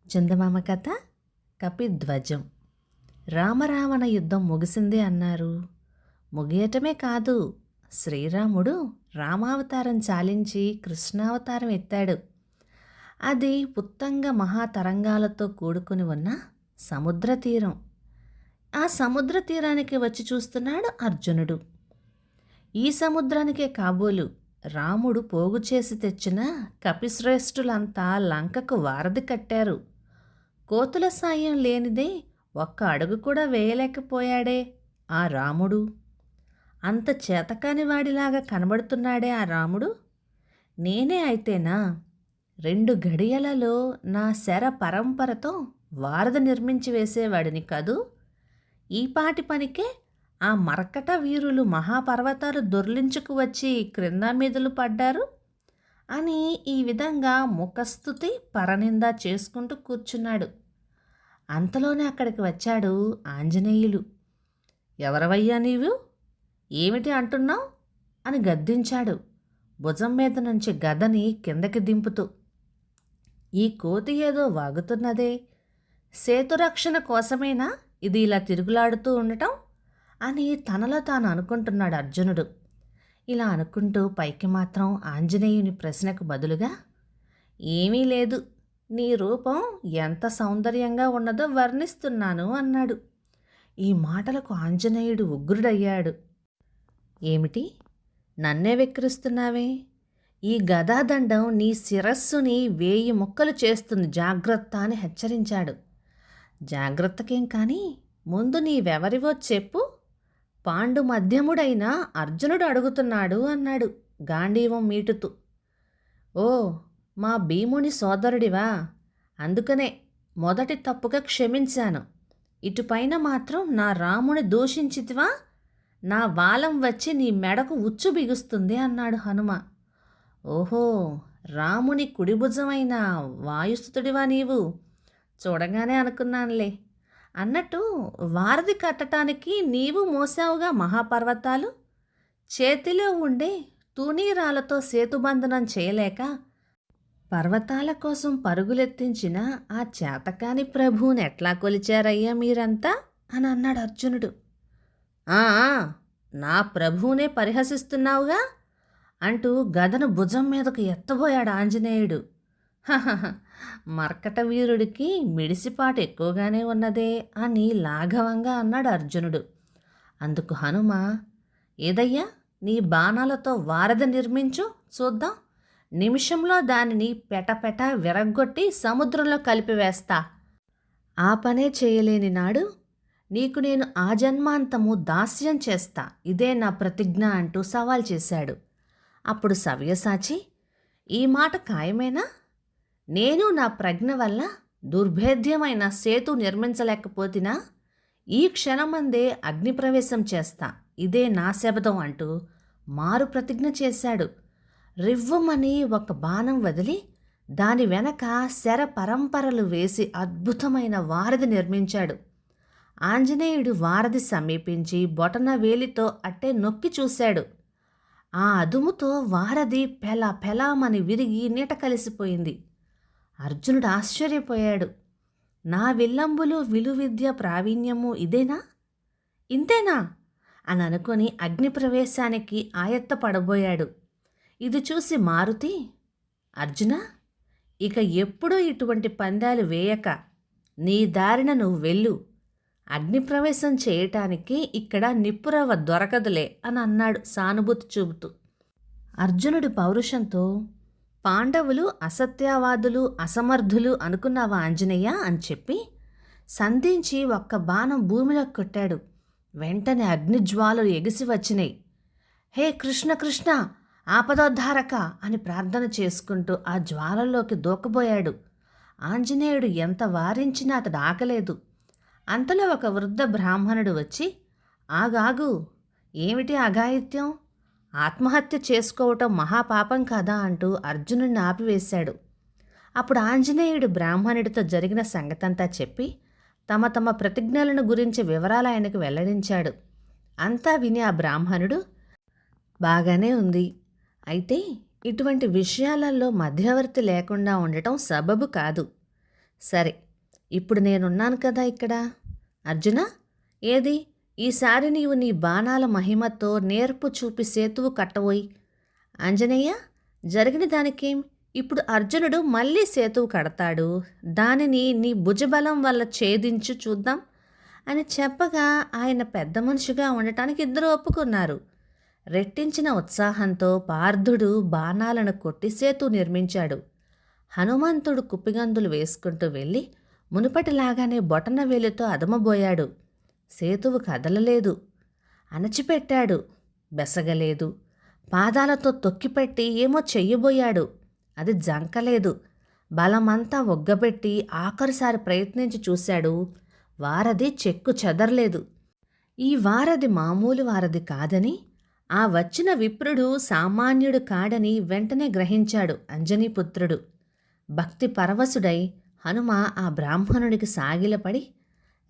చందమామ కథ కపిధ్వజం. రామరావణ యుద్ధం ముగిసింది అన్నారు. ముగియటమే కాదు, శ్రీరాముడు రామావతారం చాలించి కృష్ణావతారం ఎత్తాడు. అది ఉత్తంగ మహాతరంగాలతో కూడుకుని ఉన్న సముద్ర తీరం. ఆ సముద్ర తీరానికి వచ్చి చూస్తున్నాడు అర్జునుడు. ఈ సముద్రానికే కాబోలు రాముడు పోగు చేసి తెచ్చిన కపిశ్రేష్ఠులంతా లంకకు వారధి కట్టారు. కోతుల సాయం లేనిదే ఒక్క అడుగు కూడా వేయలేకపోయాడే ఆ రాముడు. అంత చేతకాని వాడిలాగా కనబడుతున్నాడే ఆ రాముడు. నేనే అయితేనా 2 గడియలలో నా శర పరంపరతో వారధి నిర్మించి వేసేవాడిని కదూ. ఈపాటి పనికే ఆ మరకట వీరులు మహాపర్వతాలు దొర్లించుకు వచ్చి క్రింద మీదలు పడ్డారు అని ఈ విధంగా ముఖస్థుతి పరనింద చేసుకుంటూ కూర్చున్నాడు. అంతలోనే అక్కడికి వచ్చాడు ఆంజనేయులు. ఎవరవయ్యా నీవు, ఏమిటి అంటున్నావు అని గద్దించాడు, భుజం మీద నుంచి గదని కిందకి దింపుతూ. ఈ కోతి ఏదో వాగుతున్నదే, సేతురక్షణ కోసమేనా ఇది ఇలా తిరుగులాడుతూ ఉండటం అని తనలో తాను అనుకుంటున్నాడు అర్జునుడు. ఇలా అనుకుంటూ పైకి మాత్రం ఆంజనేయుని ప్రశ్నకు బదులుగా, ఏమీ లేదు, నీ రూపం ఎంత సౌందర్యంగా ఉన్నదో వర్ణిస్తున్నాను అన్నాడు. ఈ మాటలకు ఆంజనేయుడు ఉగ్రుడయ్యాడు. ఏమిటి, నన్నే వెక్కిరిస్తున్నావే? ఈ గదాదండం నీ శిరస్సుని 1000 ముక్కలు చేస్తుంది, జాగ్రత్త అని హెచ్చరించాడు. జాగ్రత్తకేం కానీ ముందు నీవెవరివో చెప్పు, పాండు మధ్యముడైన అర్జునుడు అడుగుతున్నాడు అన్నాడు గాంధీవం మీటుతూ. ఓ, మా భీముని సోదరుడివా? అందుకనే మొదటి తప్పుగా క్షమించాను. ఇటుపైన మాత్రం నా రాముని దూషించితివా, నా వాలం వచ్చి నీ మెడకు ఉచ్చు బిగుస్తుంది అన్నాడు హనుమ. ఓహో, రాముని కుడిభుజమైన వాయుస్తుడివా నీవు? చూడగానే అనుకున్నానులే. అన్నట్టు వారధి కట్టడానికి నీవు మోసావుగా మహాపర్వతాలు. చేతిలో ఉండే తూనీరాలతో సేతుబంధనం చేయలేక పర్వతాల కోసం పరుగులెత్తించిన ఆ చేతకాని ప్రభువుని ఎట్లా కొలిచారయ్యా మీరంతా అని అన్నాడు అర్జునుడు. ఆ, నా ప్రభువునే పరిహసిస్తున్నావుగా అంటూ గదను భుజం మీదకు ఎత్తబోయాడు ఆంజనేయుడు. మర్కట వీరుడికి మిడిసిపాటు ఎక్కువగానే ఉన్నదే అని లాఘవంగా అన్నాడు అర్జునుడు. అందుకు హనుమ, ఏదయ్యా, నీ బాణాలతో వారధి నిర్మించు చూద్దాం. నిమిషంలో దానిని పెటపెట విరగ్గొట్టి సముద్రంలో కలిపివేస్తా. ఆ పనే చేయలేని నాడు నీకు నేను ఆజన్మాంతము దాస్యం చేస్తా, ఇదే నా ప్రతిజ్ఞ అంటూ సవాల్ చేశాడు. అప్పుడు సవ్యసాచి, ఈ మాట ఖాయమేనా? నేను నా ప్రజ్ఞ వల్ల దుర్భేద్యమైన సేతు నిర్మించలేకపోతినా ఈ క్షణమందే అగ్నిప్రవేశం చేస్తా, ఇదే నా శబదం అంటూ మారు ప్రతిజ్ఞ చేశాడు. రివ్వుమని ఒక బాణం వదిలి దాని వెనక శర పరంపరలు వేసి అద్భుతమైన వారధి నిర్మించాడు. ఆంజనేయుడు వారధి సమీపించి బొటన వేలితో అట్టే నొక్కి చూశాడు. ఆ అదుముతో వారధి పెలా పెలామని విరిగి నీట కలిసిపోయింది. అర్జునుడు ఆశ్చర్యపోయాడు. నా విల్లంబులు విలువిద్య ప్రావీణ్యము ఇదేనా, ఇంతేనా అని అనుకొని అగ్నిప్రవేశానికి ఆయత్తపడబోయాడు. ఇది చూసి మారుతి, అర్జున, ఇక ఎప్పుడూ ఇటువంటి పందాలు వేయక నీ దారిన నువ్వు వెళ్ళు. అగ్నిప్రవేశం చేయటానికి ఇక్కడ నిప్పురవ్వ దొరకదులే అని అన్నాడు సానుభూతి చూపుతూ. అర్జునుడి పౌరుషంతో, పాండవులు అసత్యవాదులు అసమర్థులు అనుకున్నావా ఆంజనేయ అని చెప్పి సంధించి ఒక్క బాణం భూమిలో కొట్టాడు. వెంటనే అగ్నిజ్వాలలు ఎగిసి వచ్చినాయి. హే కృష్ణ కృష్ణ ఆపదోద్ధారక అని ప్రార్థన చేసుకుంటూ ఆ జ్వాలల్లోకి దూకబోయాడు. ఆంజనేయుడు ఎంత వారించినా అతడు ఆకలేదు. అంతలో ఒక వృద్ధ బ్రాహ్మణుడు వచ్చి, ఆగాగు, ఏమిటి అఘాయిత్యం? ఆత్మహత్య చేసుకోవటం మహాపాపం కదా అంటూ అర్జునుడిని ఆపివేశాడు. అప్పుడు ఆంజనేయుడు బ్రాహ్మణుడితో జరిగిన సంగతంతా చెప్పి తమ తమ ప్రతిజ్ఞలను గురించి వివరాలు ఆయనకు వెల్లడించాడు. అంతా విని ఆ బ్రాహ్మణుడు, బాగానే ఉంది, అయితే ఇటువంటి విషయాలలో మధ్యవర్తి లేకుండా ఉండటం సబబు కాదు. సరే, ఇప్పుడు నేనున్నాను కదా ఇక్కడ. అర్జున, ఏది ఈసారి నీవు నీ బాణాల మహిమతో నేర్పు చూపి సేతువు కట్టవోయి. ఆంజనేయ, జరిగిన దానికేం? ఇప్పుడు అర్జునుడు మళ్ళీ సేతువు కడతాడు, దానిని నీ భుజబలం వల్ల ఛేదించు చూద్దాం అని చెప్పగా ఆయన పెద్ద మనిషిగా ఉండటానికి ఇద్దరు ఒప్పుకున్నారు. రెట్టించిన ఉత్సాహంతో పార్థుడు బాణాలను కొట్టి సేతు నిర్మించాడు. హనుమంతుడు కుప్పిగంతులు వేసుకుంటూ వెళ్ళి మునుపటిలాగానే బొటన వేలితో అదమబోయాడు. సేతువు కదలలేదు. అణచిపెట్టాడు, బెసగలేదు. పాదాలతో తొక్కిపెట్టి ఏమో చెయ్యబోయాడు. అది జంకలేదు. బలమంతా ఒగ్గబెట్టి ఆఖరిసారి ప్రయత్నించి చూశాడు. వారధి చెక్కు చెదరలేదు. ఈ వారధి మామూలు వారధి కాదని, ఆ వచ్చిన విప్రుడు సామాన్యుడు కాడని వెంటనే గ్రహించాడు అంజనీపుత్రుడు. భక్తి పరవశుడై హనుమ ఆ బ్రాహ్మణుడికి సాగిలపడి,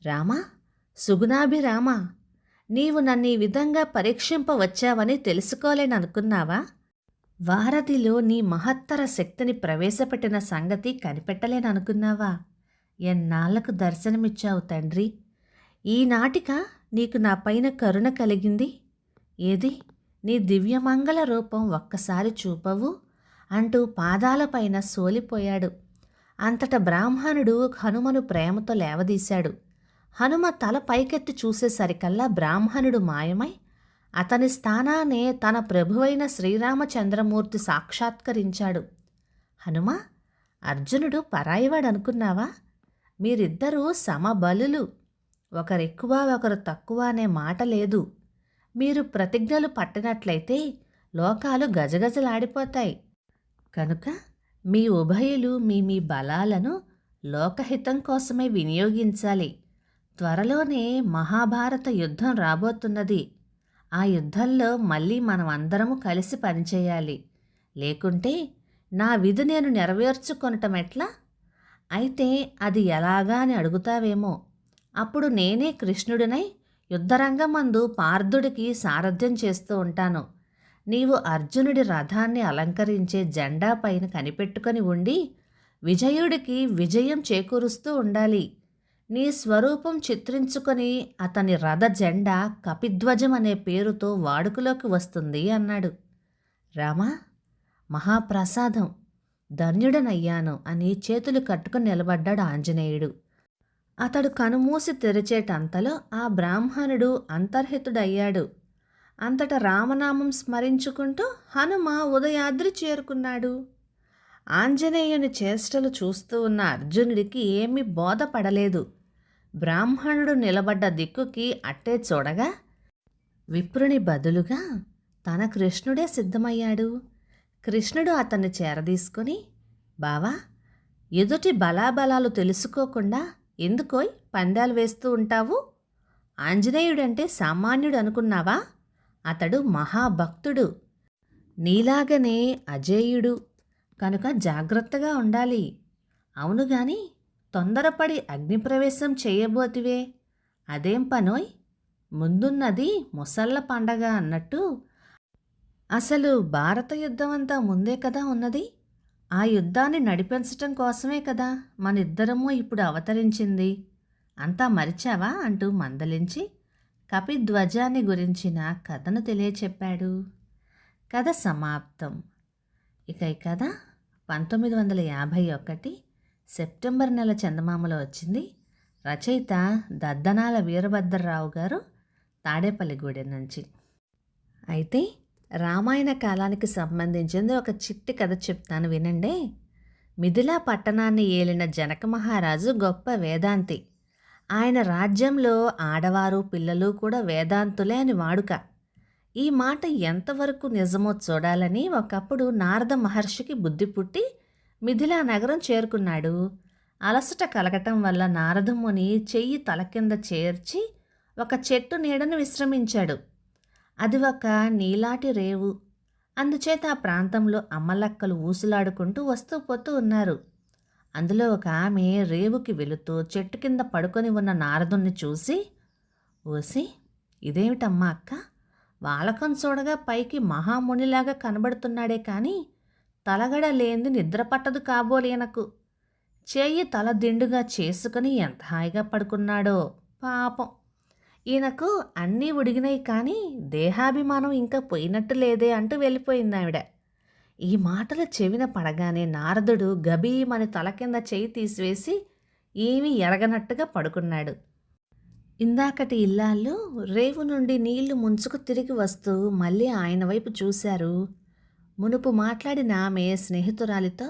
రామా, సుగుణాభిరామా, నీవు నన్ను ఈ విధంగా పరీక్షింపవచ్చావని తెలుసుకోలేననుకున్నావా? వారధిలో నీ మహత్తర శక్తిని ప్రవేశపెట్టిన సంగతి కనిపెట్టలేననుకున్నావా? ఎన్నాళ్లకు దర్శనమిచ్చావు తండ్రి. ఈనాటిక నీకు నా పైన కరుణ కలిగింది. ఏది నీ దివ్యమంగళ రూపం ఒక్కసారి చూపవు అంటూ పాదాలపైన సోలిపోయాడు. అంతట బ్రాహ్మణుడు హనుమను ప్రేమతో లేవదీశాడు. హనుమ తల పైకెత్తి చూసేసరికల్లా బ్రాహ్మణుడు మాయమై అతని స్థానానే తన ప్రభువైన శ్రీరామచంద్రమూర్తి సాక్షాత్కరించాడు. హనుమ, అర్జునుడు పరాయివాడనుకున్నావా? మీరిద్దరూ సమబలులు. ఒకరెక్కువ ఒకరు తక్కువ అనే మాట లేదు. మీరు ప్రతిజ్ఞలు పట్టినట్లయితే లోకాలు గజగజలాడిపోతాయి. కనుక మీ ఉభయులు మీ మీ బలాలను లోకహితం కోసమే వినియోగించాలి. త్వరలోనే మహాభారత యుద్ధం రాబోతున్నది. ఆ యుద్ధంలో మళ్ళీ మనం అందరము కలిసి పనిచేయాలి. లేకుంటే నా విధి నేను నెరవేర్చుకొనటం ఎట్లా? అయితే అది ఎలాగా అని అడుగుతావేమో. అప్పుడు నేనే కృష్ణుడినై యుద్ధరంగమందు పార్థుడికి సారథ్యం చేస్తూ ఉంటాను. నీవు అర్జునుడి రథాన్ని అలంకరించే జెండా పైన కనిపెట్టుకొని ఉండి విజయుడికి విజయం చేకూరుస్తూ ఉండాలి. నీ స్వరూపం చిత్రించుకొని అతని రథ జెండా కపిధ్వజం అనే పేరుతో వాడుకలోకి వస్తుంది అన్నాడు. రామా, మహాప్రసాదం, ధన్యుడనయ్యాను అని చేతులు కట్టుకుని నిలబడ్డాడు ఆంజనేయుడు. అతడు కనుమూసి తెరిచేటంతలో ఆ బ్రాహ్మణుడు అంతర్హితుడయ్యాడు. అంతటా రామనామం స్మరించుకుంటూ హనుమ ఉదయాద్రి చేరుకున్నాడు. ఆంజనేయుని చేష్టలు చూస్తూ ఉన్న అర్జునుడికి ఏమీ బోధపడలేదు. బ్రాహ్మణుడు నిలబడ్డ దిక్కుకి అట్టే చూడగా విప్రుని బదులుగా తన కృష్ణుడే సిద్ధమయ్యాడు. కృష్ణుడు అతన్ని చేరదీసుకొని, బావా, ఎదుటి బలాబలాలు తెలుసుకోకుండా ఎందుకోయ్ పందాలు వేస్తూ ఉంటావు? ఆంజనేయుడంటే సామాన్యుడు అనుకున్నావా? అతడు మహాభక్తుడు, నీలాగనే అజేయుడు. కనుక జాగ్రత్తగా ఉండాలి. అవును గాని తొందరపడి అగ్నిప్రవేశం చేయబోతివే, అదేం పనోయ్? ముందున్నది ముసళ్ళ పండగ అన్నట్టు అసలు భారత యుద్ధం అంతా ముందే కదా ఉన్నది. ఆ యుద్ధాన్ని నడిపించటం కోసమే కదా మనిద్దరము ఇప్పుడు అవతరించింది. అంతా మరిచావా అంటూ మందలించి కపిధ్వజాన్ని గురించిన కథను తెలియచెప్పాడు. కథ సమాప్తం. ఇక ఈ కథ 1951 సెప్టెంబర్ నెల చందమామలో వచ్చింది. రచయిత దద్దనాల వీరభద్రరావు గారు, తాడేపల్లిగూడెం నుంచి. అయితే రామాయణ కాలానికి సంబంధించింది ఒక చిట్టి కథ చెప్తాను వినండి. మిథిలా పట్టణాన్ని ఏలిన జనక మహారాజు గొప్ప వేదాంతి. ఆయన రాజ్యంలో ఆడవారు పిల్లలు కూడా వేదాంతులే అని వాడుక. ఈ మాట ఎంతవరకు నిజమో చూడాలని ఒకప్పుడు నారద మహర్షికి బుద్ధి పుట్టి మిథిలా నగరం చేరుకున్నాడు. అలసట కలగటం వల్ల నారదముని చెయ్యి తల కింద చేర్చి ఒక చెట్టు నీడను విశ్రమించాడు. అది ఒక నీలాటి రేవు. అందుచేత ఆ ప్రాంతంలో అమ్మలక్కలు ఊసులాడుకుంటూ వస్తూ పోతూ ఉన్నారు. అందులో ఒక ఆమె రేవుకి వెళుతూ చెట్టు కింద పడుకొని ఉన్న నారదుణ్ణి చూసి, ఓసి, ఇదేమిటమ్మా అక్క, వాలకం చూడగా పైకి మహామునిలాగా కనబడుతున్నాడే కానీ తలగడ లేనిది నిద్ర పట్టదు కాబోలేనకు. చెయ్యి తల దిండుగా చేసుకుని ఎంత హాయిగా పడుకున్నాడో పాపం. ఈయనకు అన్నీ ఉడిగినాయి కానీ దేహాభిమానం ఇంకా పోయినట్టు లేదే అంటూ వెళ్ళిపోయిందావిడ. ఈ మాటలు చెవిన పడగానే నారదుడు గభీమని తల కింద చెయ్యి తీసివేసి ఏమీ ఎరగనట్టుగా పడుకున్నాడు. ఇందాకటి ఇల్లాళ్ళు రేవు నుండి నీళ్లు ముంచుకు తిరిగి వస్తూ మళ్ళీ ఆయన వైపు చూశారు. మునుపు మాట్లాడిన ఆమె స్నేహితురాలితో,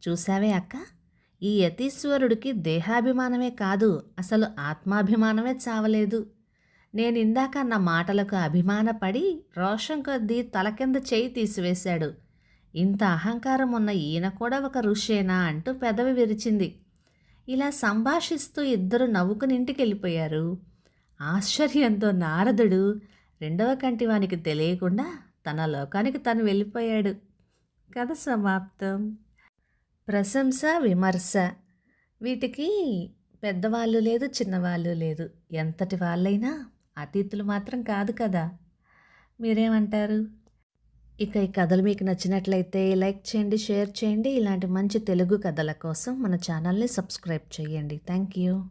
చూశావే అక్క, ఈ యతీశ్వరుడికి దేహాభిమానమే కాదు అసలు ఆత్మాభిమానమే చావలేదు. నేనిందాక అన్న మాటలకు అభిమానపడి రోషం కొద్దీ తల కింద చేయి తీసివేశాడు. ఇంత అహంకారం ఉన్న ఈయన కూడా ఒక ఋషేనా అంటూ పెదవి విరిచింది. ఇలా సంభాషిస్తూ ఇద్దరు నవ్వుకుని ఇంటికెళ్ళిపోయారు. ఆశ్చర్యంతో నారదుడు రెండవ కంటివానికి తెలియకుండా తన లోకానికి తను వెళ్ళిపోయాడు. కథ సమాప్తం. ప్రశంస, విమర్శ వీటికి పెద్దవాళ్ళు లేదు, చిన్నవాళ్ళు లేదు. ఎంతటి వాళ్ళైనా అతిథులు మాత్రం కాదు కదా. మీరేమంటారు? ఇక ఈ కథలు మీకు నచ్చినట్లయితే లైక్ చేయండి, షేర్ చేయండి. ఇలాంటి మంచి తెలుగు కథల కోసం మన ఛానల్ని సబ్స్క్రైబ్ చేయండి. Thank you.